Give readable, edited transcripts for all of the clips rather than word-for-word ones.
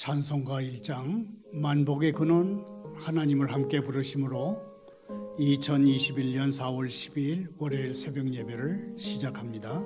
찬송가 1장 만복의 근원 하나님을 함께 부르심으로 2021년 4월 12일 월요일 새벽 예배를 시작합니다.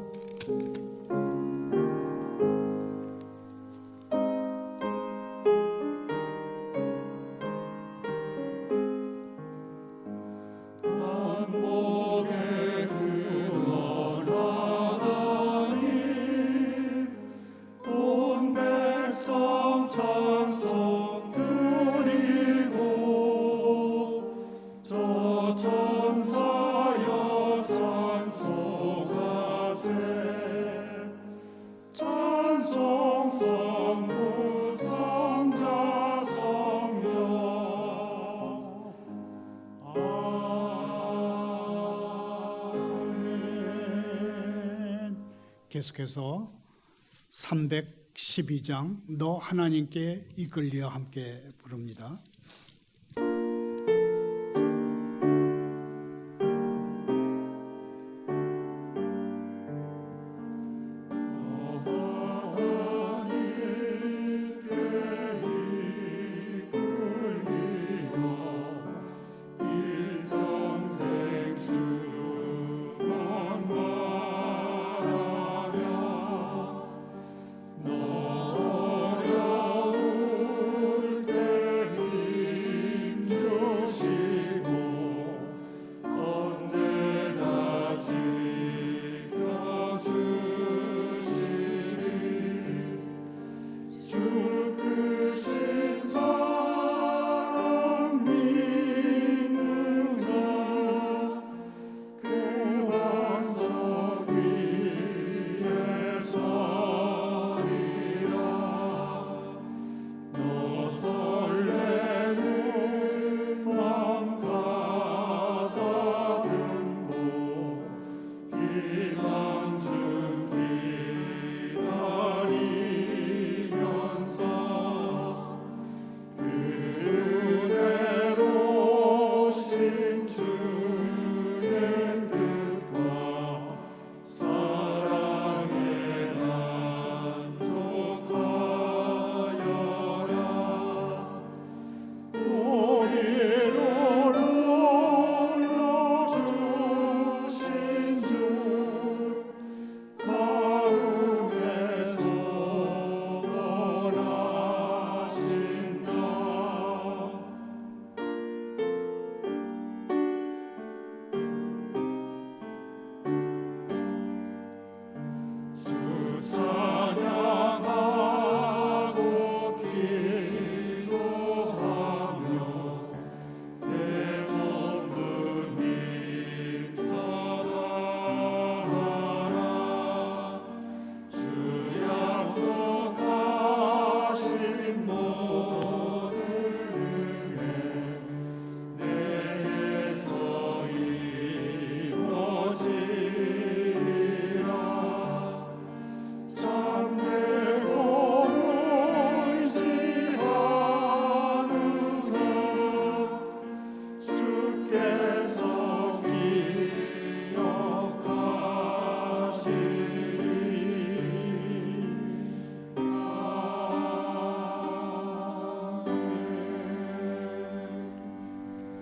계속해서 312장 너 하나님께 이끌려 함께 부릅니다.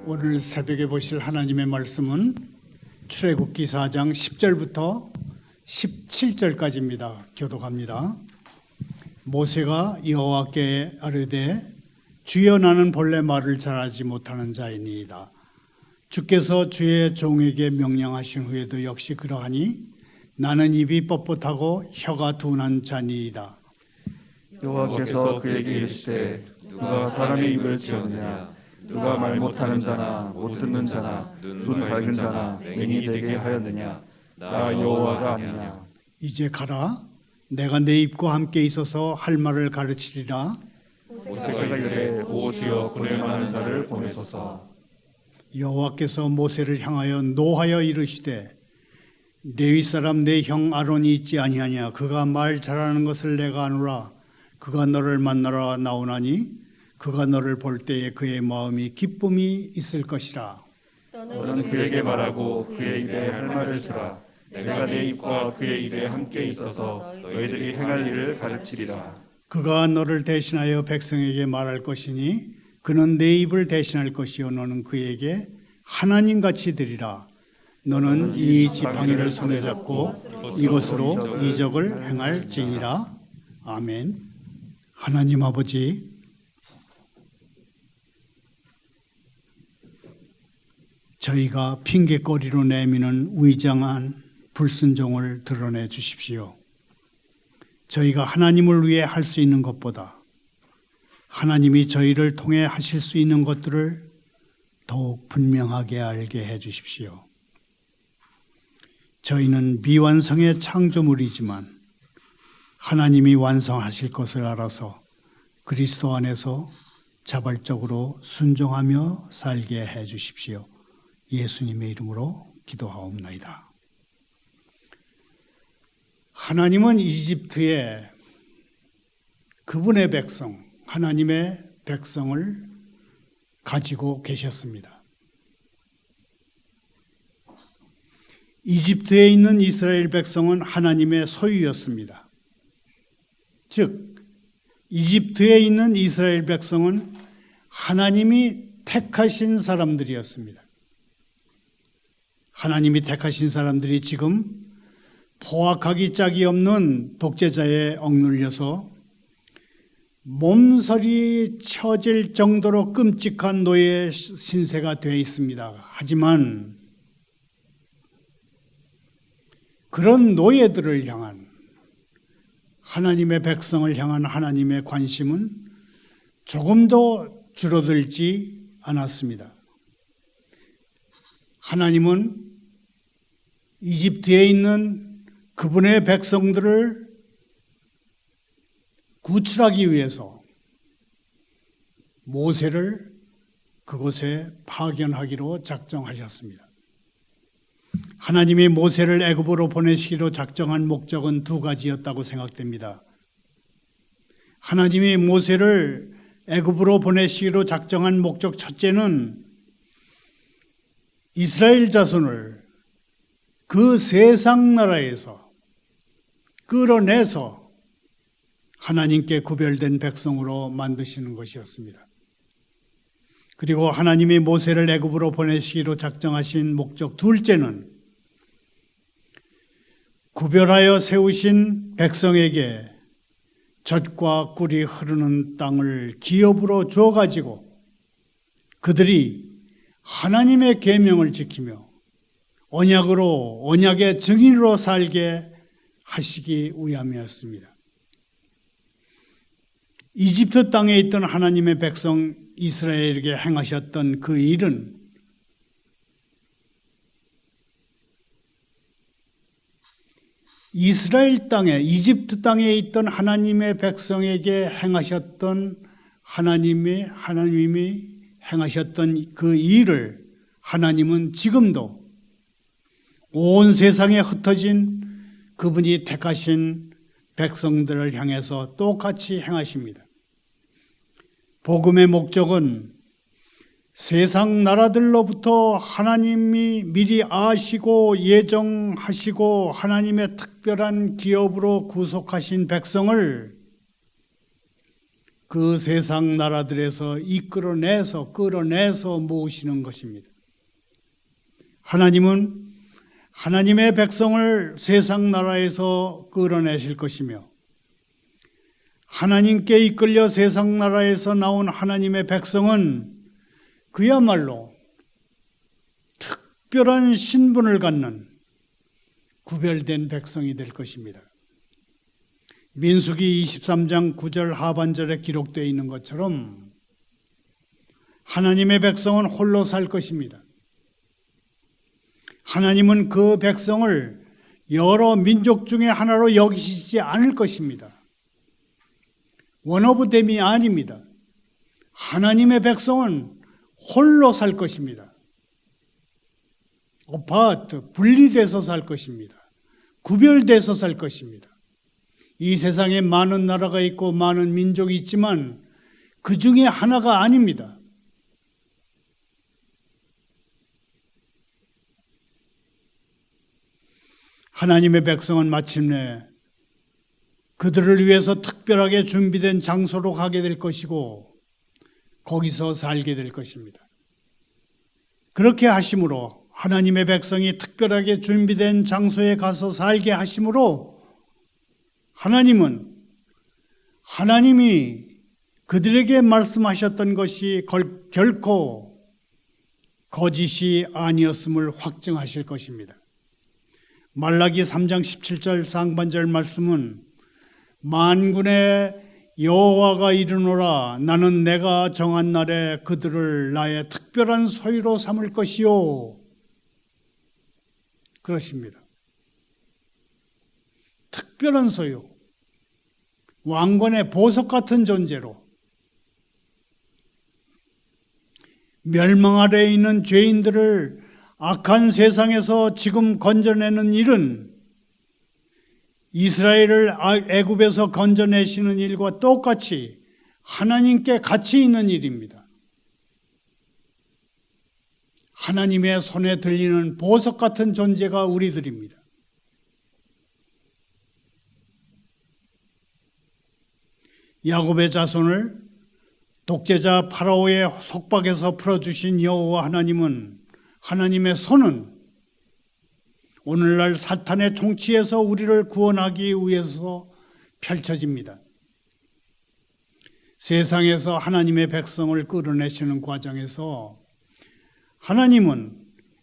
오늘 새벽에 보실 하나님의 말씀은 출애굽기 4장 10절부터 17절까지입니다. 교독합니다. 모세가 여호와께 아뢰되 주여 나는 본래 말을 잘하지 못하는 자이니이다. 주께서 주의 종에게 명령하신 후에도 역시 그러하니 나는 입이 뻣뻣하고 혀가 둔한 자니이다. 여호와께서 그에게 이르시되 누가 사람의 입을 지었느냐 누가 말 못하는 자나 못 듣는 자나 눈 밝은 자나 맹이 되게 하였느냐 나 여호와가 아니냐. 이제 가라 내가 내 입과 함께 있어서 할 말을 가르치리라. 모세가 이르되 오 주여 보낼 만한 자를 보내소서. 여호와께서 모세를 향하여 노하여 이르시되 레위 사람 내 형 아론이 있지 아니하냐. 그가 말 잘하는 것을 내가 아노라. 그가 너를 만나러 나오나니 그가 너를 볼 때에 그의 마음이 기쁨이 있을 것이라. 너는 그에게 말하고 그의 입에 할 말을 주라. 내가 내 입과 그의 입에 함께 있어서 너희들이 행할 일을 가르치리라. 그가 너를 대신하여 백성에게 말할 것이니 그는 내 입을 대신할 것이요 너는 그에게 하나님같이 되리라. 너는 이 지팡이를 손에 잡고 이것으로 이적을 행할지니라. 아멘. 하나님 아버지, 저희가 핑계거리로 내미는 위장한 불순종을 드러내 주십시오. 저희가 하나님을 위해 할 수 있는 것보다 하나님이 저희를 통해 하실 수 있는 것들을 더욱 분명하게 알게 해 주십시오. 저희는 미완성의 창조물이지만 하나님이 완성하실 것을 알아서 그리스도 안에서 자발적으로 순종하며 살게 해 주십시오. 예수님의 이름으로 기도하옵나이다. 하나님은 이집트에 그분의 백성, 하나님의 백성을 가지고 계셨습니다. 이집트에 있는 이스라엘 백성은 하나님의 소유였습니다. 즉, 이집트에 있는 이스라엘 백성은 하나님이 택하신 사람들이었습니다. 하나님이 택하신 사람들이 지금 포악하기 짝이 없는 독재자에 억눌려서 몸서리 쳐질 정도로 끔찍한 노예 신세가 되어 있습니다. 하지만 그런 노예들을 향한 하나님의 백성을 향한 하나님의 관심은 조금도 줄어들지 않았습니다. 하나님은 이집트에 있는 그분의 백성들을 구출하기 위해서 모세를 그곳에 파견하기로 작정하셨습니다. 하나님이 모세를 애굽으로 보내시기로 작정한 목적은 두 가지였다고 생각됩니다. 하나님이 모세를 애굽으로 보내시기로 작정한 목적 첫째는 이스라엘 자손을 그 세상 나라에서 끌어내서 하나님께 구별된 백성으로 만드시는 것이었습니다. 그리고 하나님이 모세를 애굽으로 보내시기로 작정하신 목적 둘째는 구별하여 세우신 백성에게 젖과 꿀이 흐르는 땅을 기업으로 주어가지고 그들이 하나님의 계명을 지키며 언약의 증인으로 살게 하시기 위함이었습니다. 이집트 땅에 있던 하나님의 백성 이스라엘에게 행하셨던 그 일은 이스라엘 땅에, 이집트 땅에 있던 하나님의 백성에게 행하셨던 하나님이 행하셨던 그 일을 하나님은 지금도 온 세상에 흩어진 그분이 택하신 백성들을 향해서 똑같이 행하십니다. 복음의 목적은 세상 나라들로부터 하나님이 미리 아시고 예정하시고 하나님의 특별한 기업으로 구속하신 백성을 그 세상 나라들에서 끌어내서 모으시는 것입니다. 하나님은 하나님의 백성을 세상 나라에서 끌어내실 것이며 하나님께 이끌려 세상 나라에서 나온 하나님의 백성은 그야말로 특별한 신분을 갖는 구별된 백성이 될 것입니다. 민수기 23장 9절 하반절에 기록되어 있는 것처럼 하나님의 백성은 홀로 살 것입니다. 하나님은 그 백성을 여러 민족 중에 하나로 여기시지 않을 것입니다. 원오브댐이 아닙니다. 하나님의 백성은 홀로 살 것입니다. 어파트, 분리돼서 살 것입니다. 구별돼서 살 것입니다. 이 세상에 많은 나라가 있고 많은 민족이 있지만 그 중에 하나가 아닙니다. 하나님의 백성은 마침내 그들을 위해서 특별하게 준비된 장소로 가게 될 것이고 거기서 살게 될 것입니다. 그렇게 하심으로 하나님의 백성이 특별하게 준비된 장소에 가서 살게 하심으로 하나님이 그들에게 말씀하셨던 것이 결코 거짓이 아니었음을 확증하실 것입니다. 말라기 3장 17절 상반절 말씀은 만군의 여호와가 이르노라 나는 내가 정한 날에 그들을 나의 특별한 소유로 삼을 것이요 그렇습니다. 특별한 소유, 왕권의 보석 같은 존재로 멸망 아래에 있는 죄인들을 악한 세상에서 지금 건져내는 일은 이스라엘을 애굽에서 건져내시는 일과 똑같이 하나님께 가치 있는 일입니다. 하나님의 손에 들리는 보석 같은 존재가 우리들입니다. 야곱의 자손을 독재자 파라오의 속박에서 풀어주신 여호와 하나님은 하나님의 손은 오늘날 사탄의 통치에서 우리를 구원하기 위해서 펼쳐집니다. 세상에서 하나님의 백성을 끌어내시는 과정에서 하나님은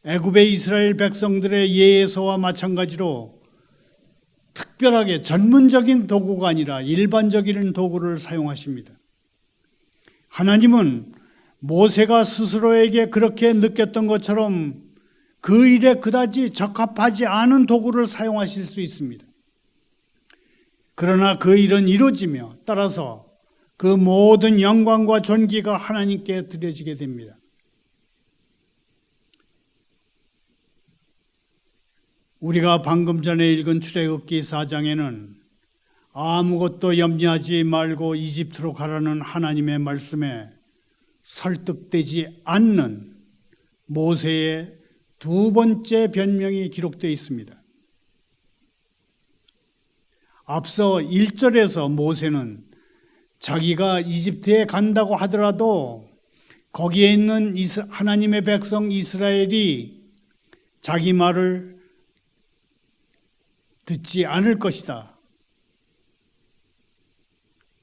애굽의 이스라엘 백성들의 예에서와 마찬가지로 특별하게 전문적인 도구가 아니라 일반적인 도구를 사용하십니다. 하나님은 모세가 스스로에게 그렇게 느꼈던 것처럼 그 일에 그다지 적합하지 않은 도구를 사용하실 수 있습니다. 그러나 그 일은 이루어지며 따라서 그 모든 영광과 존귀가 하나님께 드려지게 됩니다. 우리가 방금 전에 읽은 출애굽기 4장에는 아무것도 염려하지 말고 이집트로 가라는 하나님의 말씀에 설득되지 않는 모세의 두 번째 변명이 기록되어 있습니다. 앞서 1절에서 모세는 자기가 이집트에 간다고 하더라도 거기에 있는 하나님의 백성 이스라엘이 자기 말을 듣지 않을 것이다.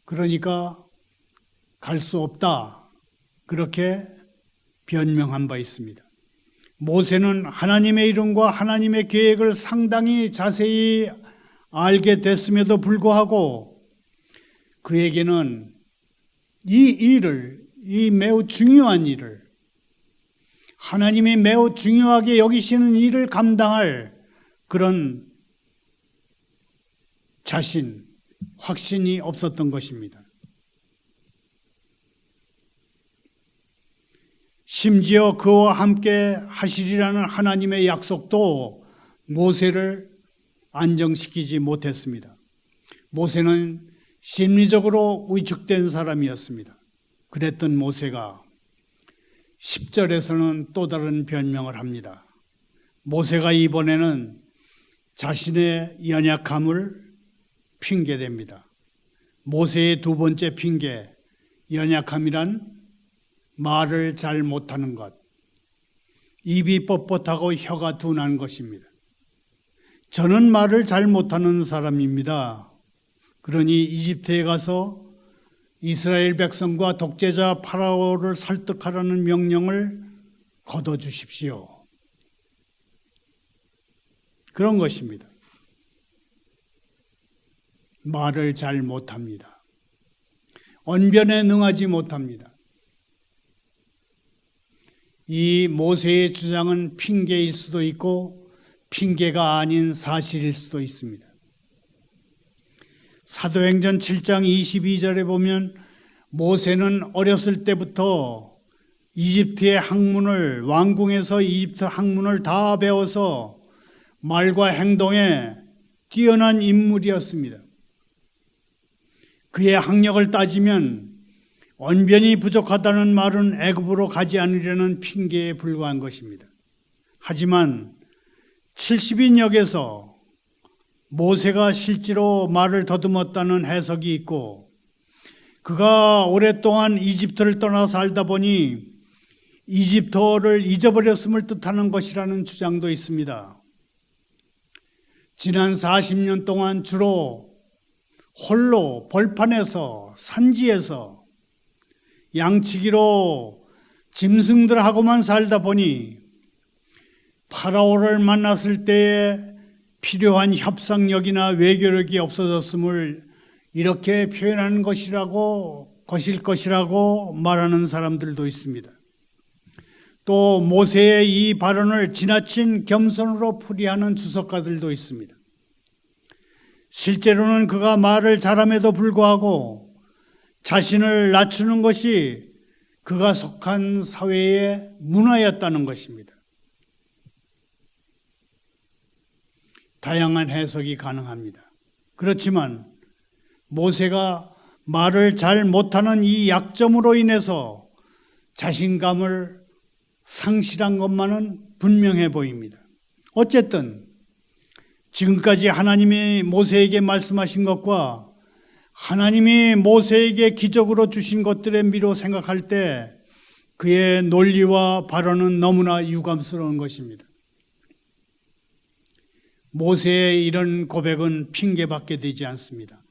그러니까 갈 수 없다. 그렇게 변명한 바 있습니다. 모세는 하나님의 이름과 하나님의 계획을 상당히 자세히 알게 됐음에도 불구하고 그에게는 이 매우 중요한 일을 하나님이 매우 중요하게 여기시는 일을 감당할 그런 확신이 없었던 것입니다. 심지어 그와 함께 하시리라는 하나님의 약속도 모세를 안정시키지 못했습니다. 모세는 심리적으로 위축된 사람이었습니다. 그랬던 모세가 10절에서는 또 다른 변명을 합니다. 모세가 이번에는 자신의 연약함을 핑계댑니다. 모세의 두 번째 핑계, 연약함이란 말을 잘 못하는 것, 입이 뻣뻣하고 혀가 둔한 것입니다. 저는 말을 잘 못하는 사람입니다. 그러니 이집트에 가서 이스라엘 백성과 독재자 파라오를 설득하라는 명령을 거둬주십시오. 그런 것입니다. 말을 잘 못합니다. 언변에 능하지 못합니다. 이 모세의 주장은 핑계일 수도 있고 핑계가 아닌 사실일 수도 있습니다. 사도행전 7장 22절에 보면 모세는 어렸을 때부터 이집트의 학문을, 왕궁에서 이집트 학문을 다 배워서 말과 행동에 뛰어난 인물이었습니다. 그의 학력을 따지면 언변이 부족하다는 말은 애굽으로 가지 않으려는 핑계에 불과한 것입니다. 하지만 70인역에서 모세가 실제로 말을 더듬었다는 해석이 있고, 그가 오랫동안 이집트를 떠나 살다 보니 이집트어를 잊어버렸음을 뜻하는 것이라는 주장도 있습니다. 지난 40년 동안 주로 홀로 벌판에서 산지에서 양치기로 짐승들하고만 살다 보니 파라오를 만났을 때에 필요한 협상력이나 외교력이 없어졌음을 이렇게 표현하는 것일 것이라고 말하는 사람들도 있습니다. 또 모세의 이 발언을 지나친 겸손으로 풀이하는 주석가들도 있습니다. 실제로는 그가 말을 잘함에도 불구하고 자신을 낮추는 것이 그가 속한 사회의 문화였다는 것입니다. 다양한 해석이 가능합니다. 그렇지만 모세가 말을 잘 못하는 이 약점으로 인해서 자신감을 상실한 것만은 분명해 보입니다. 어쨌든 지금까지 하나님이 모세에게 말씀하신 것과 하나님이 모세에게 기적으로 주신 것들의 미로 생각할 때 그의 논리와 발언은 너무나 유감스러운 것입니다. 모세의 이런 고백은 핑계받게 되지 않습니다.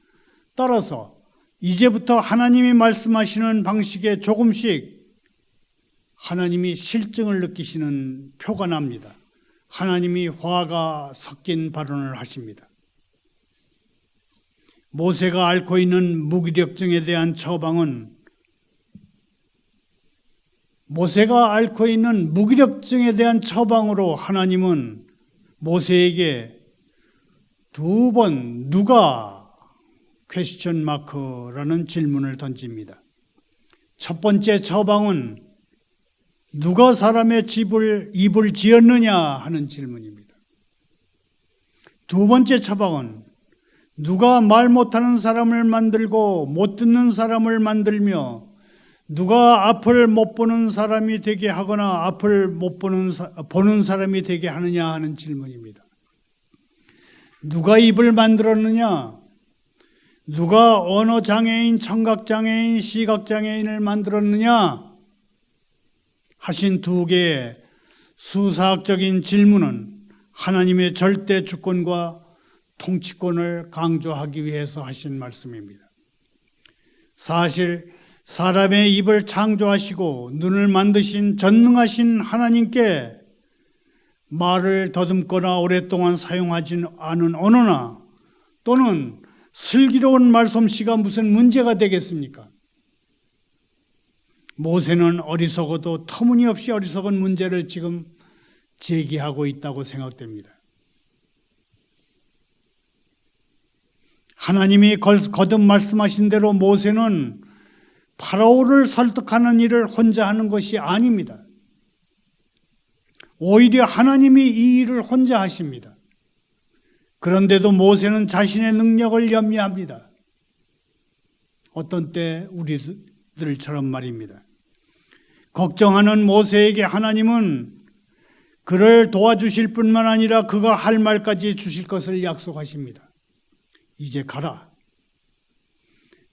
따라서 이제부터 하나님이 말씀하시는 방식에 조금씩 하나님이 실증을 느끼시는 표가 납니다. 하나님이 화가 섞인 발언을 하십니다. 모세가 앓고 있는 무기력증에 대한 처방은 처방으로 하나님은 모세에게 두 번 누가 퀘스천 마크라는 질문을 던집니다. 첫 번째 처방은 누가 사람의 입을 지었느냐 하는 질문입니다. 두 번째 처방은 누가 말 못하는 사람을 만들고 못 듣는 사람을 만들며 누가 앞을 못 보는 사람이 되게 하거나 앞을 못 보는 사람이 되게 하느냐 하는 질문입니다. 누가 입을 만들었느냐? 누가 언어장애인, 청각장애인, 시각장애인을 만들었느냐? 하신 두 개의 수사학적인 질문은 하나님의 절대 주권과 통치권을 강조하기 위해서 하신 말씀입니다. 사실 사람의 입을 창조하시고 눈을 만드신 전능하신 하나님께 말을 더듬거나 오랫동안 사용하지 않은 언어나 또는 슬기로운 말솜씨가 무슨 문제가 되겠습니까? 모세는 어리석어도 터무니없이 어리석은 문제를 지금 제기하고 있다고 생각됩니다. 하나님이 거듭 말씀하신 대로 모세는 파라오를 설득하는 일을 혼자 하는 것이 아닙니다. 오히려 하나님이 이 일을 혼자 하십니다. 그런데도 모세는 자신의 능력을 염려합니다. 어떤 때 우리들처럼 말입니다. 걱정하는 모세에게 하나님은 그를 도와주실 뿐만 아니라 그가 할 말까지 주실 것을 약속하십니다. 이제 가라.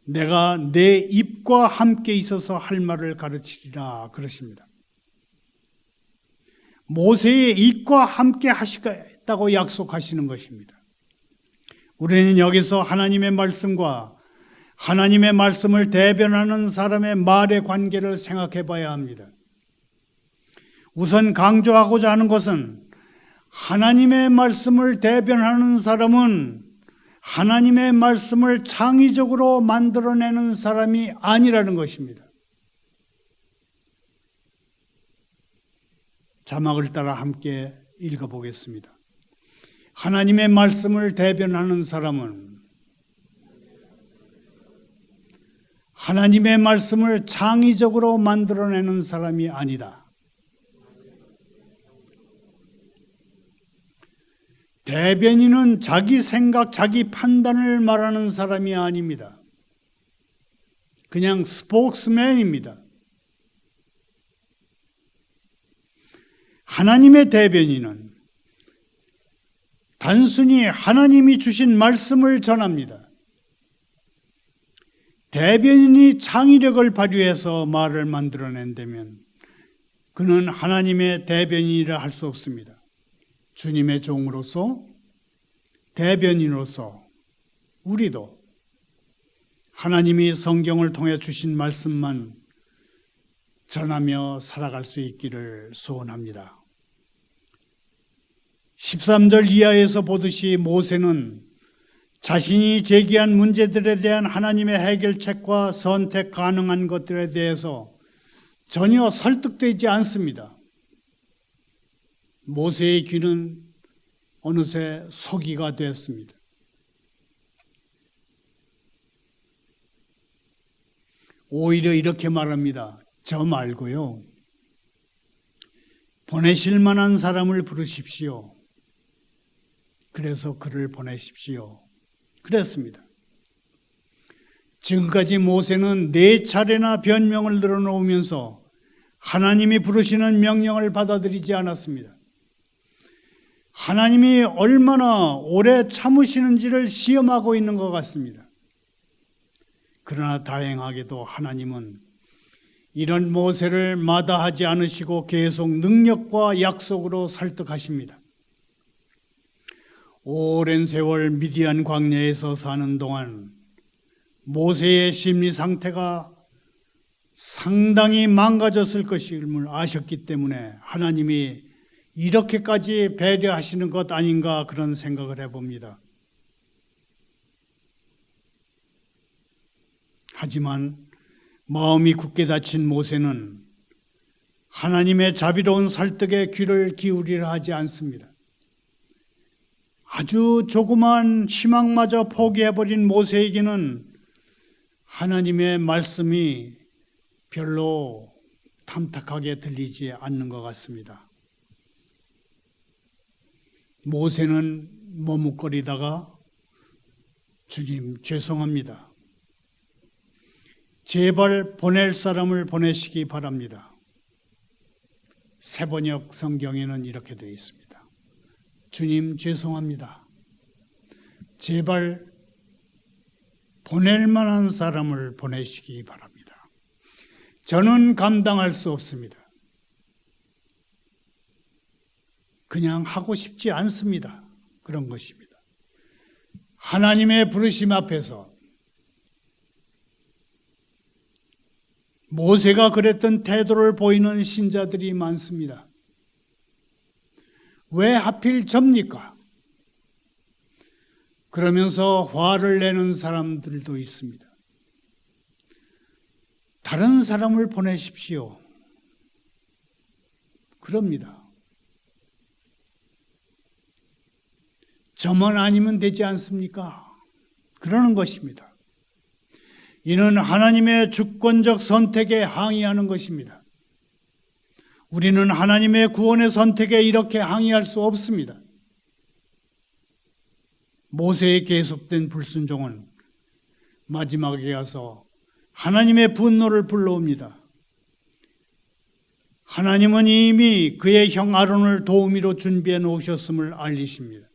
내가 내 입과 함께 있어서 할 말을 가르치리라 그러십니다. 모세의 입과 함께 하시겠다고 약속하시는 것입니다. 우리는 여기서 하나님의 말씀과 하나님의 말씀을 대변하는 사람의 말의 관계를 생각해 봐야 합니다. 우선 강조하고자 하는 것은 하나님의 말씀을 대변하는 사람은 하나님의 말씀을 창의적으로 만들어내는 사람이 아니라는 것입니다. 자막을 따라 함께 읽어보겠습니다. 하나님의 말씀을 대변하는 사람은 하나님의 말씀을 창의적으로 만들어내는 사람이 아니다. 대변인은 자기 생각, 자기 판단을 말하는 사람이 아닙니다. 그냥 스포크스맨입니다. 하나님의 대변인은 단순히 하나님이 주신 말씀을 전합니다. 대변인이 창의력을 발휘해서 말을 만들어낸다면 그는 하나님의 대변인이라 할 수 없습니다. 주님의 종으로서, 대변인으로서 우리도 하나님이 성경을 통해 주신 말씀만 전하며 살아갈 수 있기를 소원합니다. 13절 이하에서 보듯이 모세는 자신이 제기한 문제들에 대한 하나님의 해결책과 선택 가능한 것들에 대해서 전혀 설득되지 않습니다. 모세의 귀는 어느새 소기가 되었습니다. 오히려 이렇게 말합니다. 저 말고요. 보내실 만한 사람을 부르십시오. 그래서 그를 보내십시오. 그랬습니다. 지금까지 모세는 4차례나 변명을 늘어놓으면서 하나님이 부르시는 명령을 받아들이지 않았습니다. 하나님이 얼마나 오래 참으시는지를 시험하고 있는 것 같습니다. 그러나 다행하게도 하나님은 이런 모세를 마다하지 않으시고 계속 능력과 약속으로 설득하십니다. 오랜 세월 미디안 광야에서 사는 동안 모세의 심리 상태가 상당히 망가졌을 것임을 아셨기 때문에 하나님이 이렇게까지 배려하시는 것 아닌가 그런 생각을 해봅니다. 하지만 마음이 굳게 닫힌 모세는 하나님의 자비로운 설득에 귀를 기울이려 하지 않습니다. 아주 조그만 희망마저 포기해버린 모세에게는 하나님의 말씀이 별로 탐탁하게 들리지 않는 것 같습니다. 모세는 머뭇거리다가 주님 죄송합니다. 제발 보낼 사람을 보내시기 바랍니다. 세번역 성경에는 이렇게 되어 있습니다. 주님 죄송합니다. 제발 보낼 만한 사람을 보내시기 바랍니다. 저는 감당할 수 없습니다. 그냥 하고 싶지 않습니다. 그런 것입니다. 하나님의 부르심 앞에서 모세가 그랬던 태도를 보이는 신자들이 많습니다. 왜 하필 접니까? 그러면서 화를 내는 사람들도 있습니다. 다른 사람을 보내십시오. 그럽니다. 저만 아니면 되지 않습니까? 그러는 것입니다. 이는 하나님의 주권적 선택에 항의하는 것입니다. 우리는 하나님의 구원의 선택에 이렇게 항의할 수 없습니다. 모세의 계속된 불순종은 마지막에 가서 하나님의 분노를 불러옵니다. 하나님은 이미 그의 형 아론을 도우미로 준비해 놓으셨음을 알리십니다.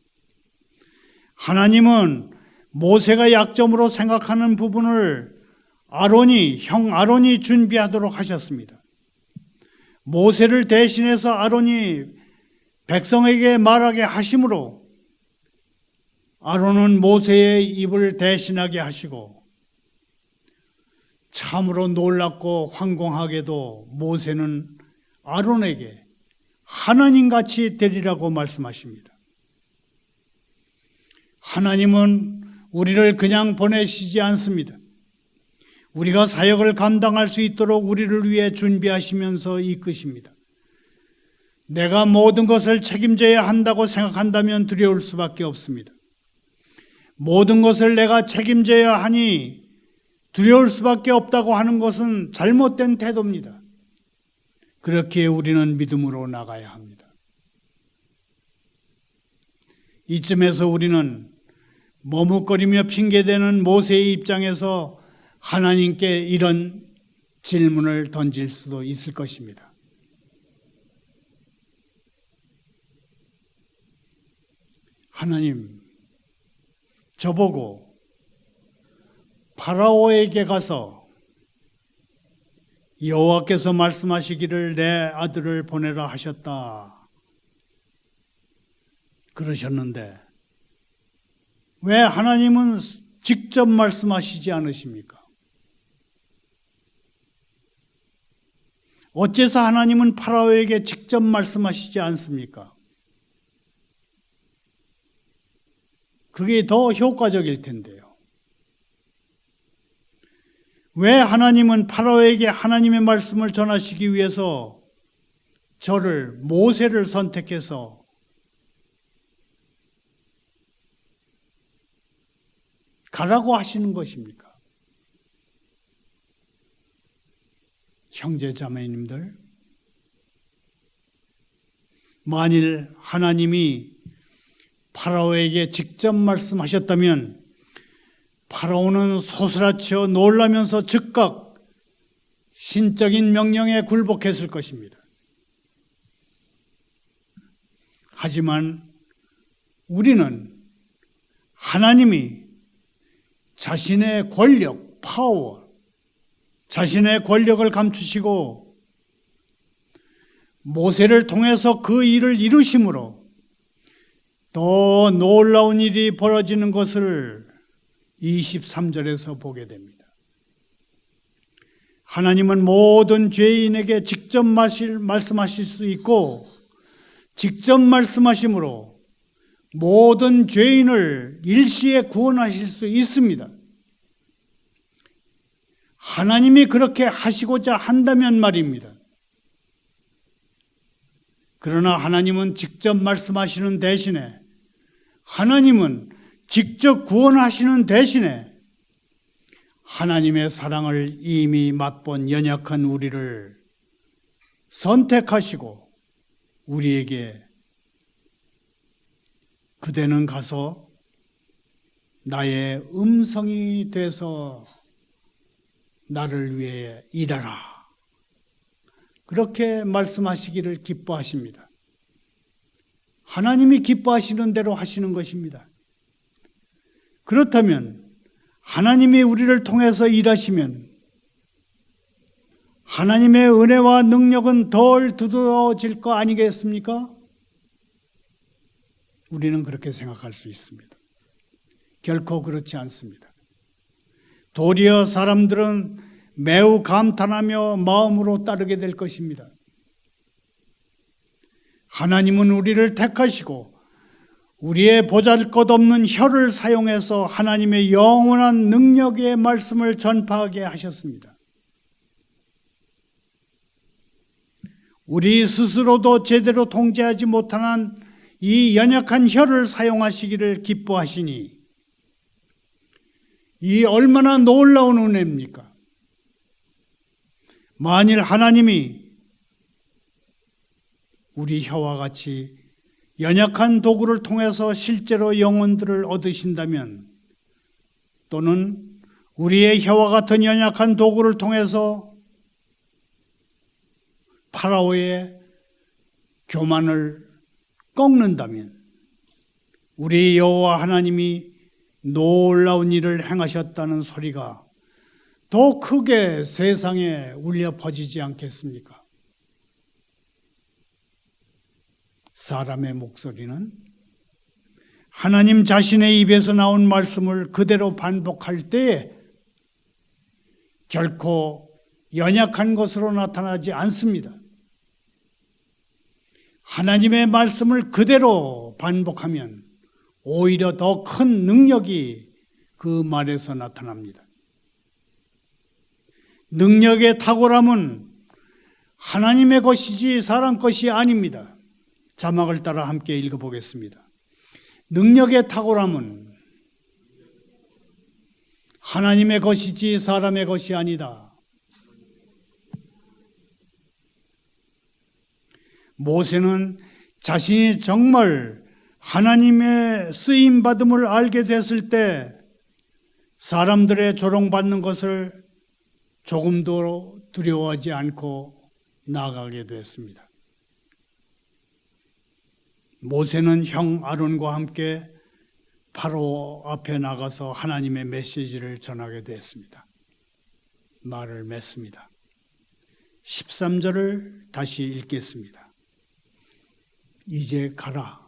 하나님은 모세가 약점으로 생각하는 부분을 형 아론이 준비하도록 하셨습니다. 모세를 대신해서 아론이 백성에게 말하게 하심으로 아론은 모세의 입을 대신하게 하시고 참으로 놀랍고 황공하게도 모세는 아론에게 하나님같이 되리라고 말씀하십니다. 하나님은 우리를 그냥 보내시지 않습니다. 우리가 사역을 감당할 수 있도록 우리를 위해 준비하시면서 이끄십니다. 내가 모든 것을 책임져야 한다고 생각한다면 두려울 수밖에 없습니다. 모든 것을 내가 책임져야 하니 두려울 수밖에 없다고 하는 것은 잘못된 태도입니다. 그렇게 우리는 믿음으로 나가야 합니다. 이쯤에서 우리는 머뭇거리며 핑계대는 모세의 입장에서 하나님께 이런 질문을 던질 수도 있을 것입니다. 하나님, 저보고 파라오에게 가서 여호와께서 말씀하시기를 내 아들을 보내라 하셨다 그러셨는데 왜 하나님은 직접 말씀하시지 않으십니까? 어째서 하나님은 파라오에게 직접 말씀하시지 않습니까? 그게 더 효과적일 텐데요. 왜 하나님은 파라오에게 하나님의 말씀을 전하시기 위해서 모세를 선택해서 가라고 하시는 것입니까? 형제 자매님들, 만일 하나님이 파라오에게 직접 말씀하셨다면 파라오는 소스라쳐 놀라면서 즉각 신적인 명령에 굴복했을 것입니다. 하지만 우리는 하나님이 자신의 권력, 파워, 자신의 권력을 감추시고 모세를 통해서 그 일을 이루심으로 더 놀라운 일이 벌어지는 것을 23절에서 보게 됩니다. 하나님은 모든 죄인에게 직접 말씀하실 수 있고 직접 말씀하심으로 모든 죄인을 일시에 구원하실 수 있습니다. 하나님이 그렇게 하시고자 한다면 말입니다. 그러나 하나님은 직접 말씀하시는 대신에 하나님은 직접 구원하시는 대신에 하나님의 사랑을 이미 맛본 연약한 우리를 선택하시고 우리에게 그대는 가서 나의 음성이 돼서 나를 위해 일하라. 그렇게 말씀하시기를 기뻐하십니다. 하나님이 기뻐하시는 대로 하시는 것입니다. 그렇다면 하나님이 우리를 통해서 일하시면 하나님의 은혜와 능력은 덜 두드러질 거 아니겠습니까? 우리는 그렇게 생각할 수 있습니다. 결코 그렇지 않습니다. 도리어 사람들은 매우 감탄하며 마음으로 따르게 될 것입니다. 하나님은 우리를 택하시고 우리의 보잘것없는 혀를 사용해서 하나님의 영원한 능력의 말씀을 전파하게 하셨습니다. 우리 스스로도 제대로 통제하지 못하는 이 연약한 혀를 사용하시기를 기뻐하시니 이 얼마나 놀라운 은혜입니까? 만일 하나님이 우리 혀와 같이 연약한 도구를 통해서 실제로 영혼들을 얻으신다면 또는 우리의 혀와 같은 연약한 도구를 통해서 파라오의 교만을 꺾는다면 우리 여호와 하나님이 놀라운 일을 행하셨다는 소리가 더 크게 세상에 울려 퍼지지 않겠습니까? 사람의 목소리는 하나님 자신의 입에서 나온 말씀을 그대로 반복할 때에 결코 연약한 것으로 나타나지 않습니다. 하나님의 말씀을 그대로 반복하면 오히려 더 큰 능력이 그 말에서 나타납니다. 능력의 탁월함은 하나님의 것이지 사람 것이 아닙니다. 자막을 따라 함께 읽어보겠습니다. 능력의 탁월함은 하나님의 것이지 사람의 것이 아니다. 모세는 자신이 정말 하나님의 쓰임받음을 알게 됐을 때 사람들의 조롱받는 것을 조금도 두려워하지 않고 나아가게 됐습니다. 모세는 형 아론과 함께 바로 앞에 나가서 하나님의 메시지를 전하게 되었습니다. 말을 맺습니다. 13절을 다시 읽겠습니다. 이제 가라.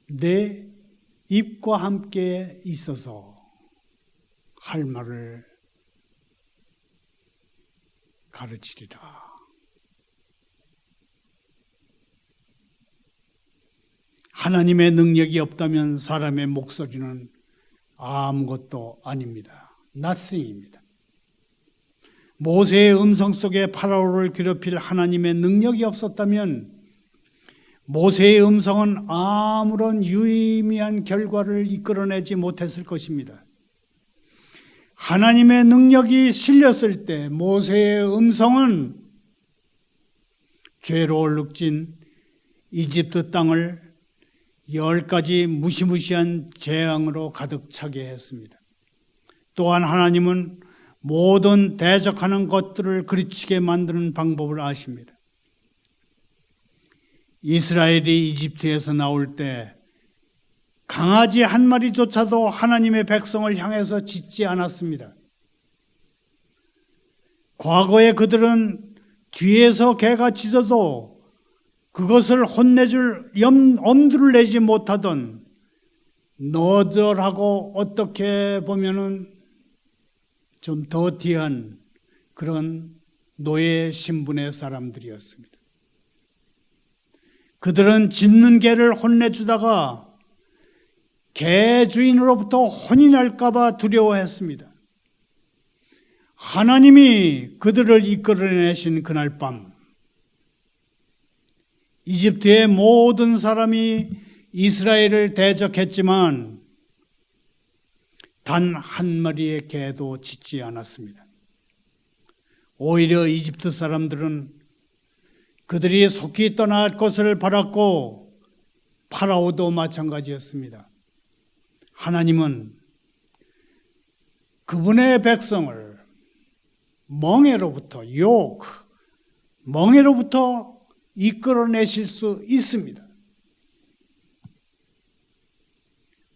내 입과 함께 있어서 할 말을 가르치리라. 하나님의 능력이 없다면 사람의 목소리는 아무것도 아닙니다. nothing입니다. 모세의 음성 속에 파라오를 괴롭힐 하나님의 능력이 없었다면 모세의 음성은 아무런 유의미한 결과를 이끌어내지 못했을 것입니다. 하나님의 능력이 실렸을 때 모세의 음성은 죄로 얼룩진 이집트 땅을 10가지 무시무시한 재앙으로 가득 차게 했습니다. 또한 하나님은 모든 대적하는 것들을 그르치게 만드는 방법을 아십니다. 이스라엘이 이집트에서 나올 때 강아지 한 마리조차도 하나님의 백성을 향해서 짖지 않았습니다. 과거에 그들은 뒤에서 개가 짖어도 그것을 혼내줄 엄두를 내지 못하던 너덜하고 어떻게 보면은 좀 더티한 그런 노예 신분의 사람들이었습니다. 그들은 짖는 개를 혼내주다가 개 주인으로부터 혼이 날까 봐 두려워했습니다. 하나님이 그들을 이끌어내신 그날 밤 이집트의 모든 사람이 이스라엘을 대적했지만 단 한 마리의 개도 짖지 않았습니다. 오히려 이집트 사람들은 그들이 속히 떠날 것을 바랐고 파라오도 마찬가지였습니다. 하나님은 그분의 백성을 멍에로부터 멍에로부터 이끌어내실 수 있습니다.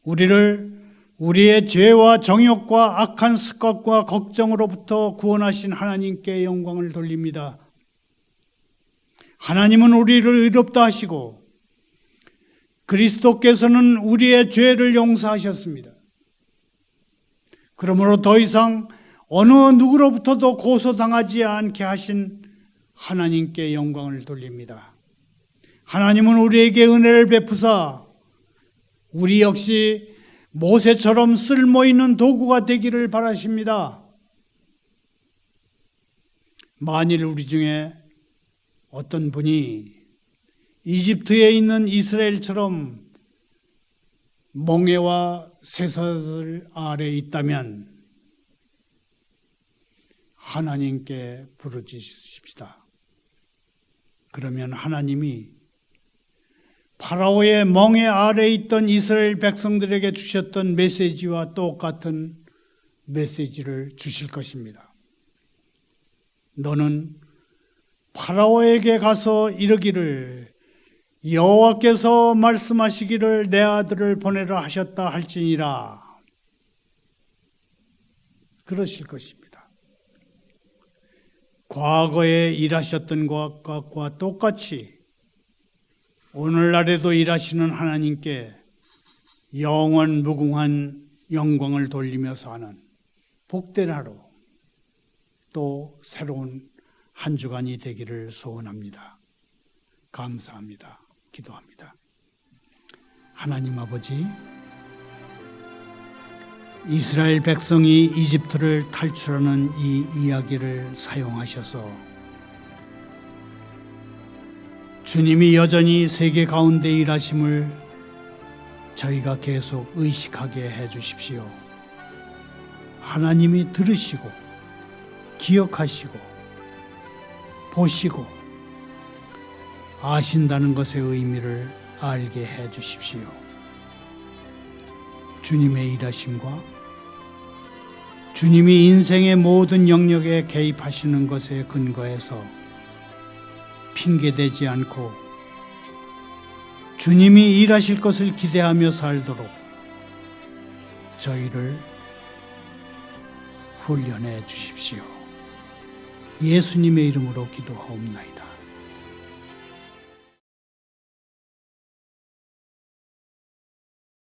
우리를 우리의 죄와 정욕과 악한 습관과 걱정으로부터 구원하신 하나님께 영광을 돌립니다. 하나님은 우리를 의롭다 하시고 그리스도께서는 우리의 죄를 용서하셨습니다. 그러므로 더 이상 어느 누구로부터도 고소당하지 않게 하신 하나님께 영광을 돌립니다. 하나님은 우리에게 은혜를 베푸사 우리 역시 모세처럼 쓸모있는 도구가 되기를 바라십니다. 만일 우리 중에 어떤 분이 이집트에 있는 이스라엘처럼 멍에와 쇠사슬 아래에 있다면 하나님께 부르짖으십시다. 그러면 하나님이 파라오의 멍에 아래에 있던 이스라엘 백성들에게 주셨던 메시지와 똑같은 메시지를 주실 것입니다. 너는 파라오에게 가서 이르기를 여호와께서 말씀하시기를 내 아들을 보내라 하셨다 할지니라. 그러실 것입니다. 과거에 일하셨던 것과 똑같이 오늘날에도 일하시는 하나님께 영원 무궁한 영광을 돌리며 사는 복된 하루, 또 새로운 한 주간이 되기를 소원합니다. 감사합니다. 기도합니다. 하나님 아버지, 이스라엘 백성이 이집트를 탈출하는 이 이야기를 사용하셔서 주님이 여전히 세계 가운데 일하심을 저희가 계속 의식하게 해 주십시오. 하나님이 들으시고 기억하시고 보시고 아신다는 것의 의미를 알게 해 주십시오. 주님의 일하심과 주님이 인생의 모든 영역에 개입하시는 것에 근거해서 핑계대지 않고 주님이 일하실 것을 기대하며 살도록 저희를 훈련해 주십시오. 예수님의 이름으로 기도하옵나이다.